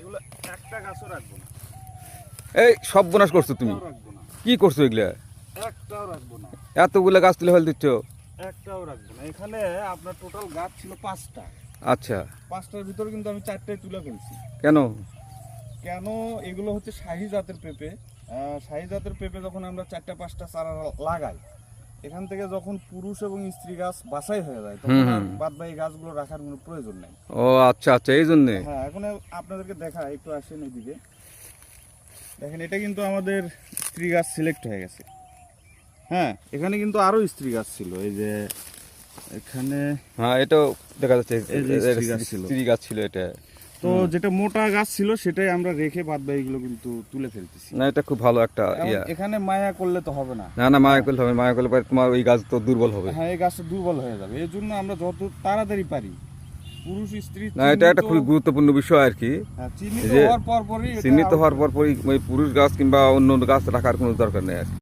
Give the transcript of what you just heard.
এগুলো একটা গাছও রাখবো না, এই সব বোনাস করছো তুমি, একটাও রাখবো না, কি করছো এগুলা? একটাও রাখবো না, এতগুলা গাছ তুলে ফেল দিচ্ছ। একটাও রাখবো না। এখানে আপনার টোটাল গাছ ছিল 5টা, আচ্ছা, 5টার ভিতরে কিন্তু আমি 4টাই তুলে ফেলছি। কেন? কেন? এগুলো হচ্ছে শাহী জাতের পেঁপে। শাহী জাতের পেঁপে যখন আমরা 4টা-5টা চারা লাগাই, এখান থেকে যখন পুরুষ এবং স্ত্রী গাছ বাছাই হয়ে যায়, তখন আর বাদবাকি গাছগুলো রাখার কোনো প্রয়োজন নেই। ও আচ্ছা আচ্ছা, এই জন্যে। হ্যাঁ, এখন আপনাদেরকে দেখাই, একটু আসেন এদিকে। দেখেন, এটা কিন্তু আমাদের স্ত্রী গাছ সিলেক্ট হয়ে গেছে। হ্যাঁ, এখানে কিন্তু আরো স্ত্রী গাছ ছিল, এই যে এখানে। হ্যাঁ, এটাও দেখা যাচ্ছে এই যে স্ত্রী গাছ ছিল। স্ত্রী গাছ ছিল এটা। তো যেটা মোটা গাছ ছিল সেটাই আমরা রেখে বাদবাকিগুলো কিন্তু তুলে ফেলতেছি। না, এটা খুব ভালো একটা ইয়া। এখানে মায়া করলে তো হবে না। না না, মায়া করলে হবে, মায়া করলে পরে তোমার ওই গাছ তো দুর্বল হবে। হ্যাঁ, এই গাছটা দুর্বল হয়ে যাবে। এর জন্য আমরা যত তাড়াতাড়ি পারি পুরুষ স্ত্রী না, এটা একটা খুবই গুরুত্বপূর্ণ বিষয় আর কি। চিহ্নিত যে হওয়ার পরপরই চিহ্নিত হওয়ার পরই ওই পুরুষ গাছ কিংবা অন্য গাছ রাখার কোনো দরকার নেই আর কি।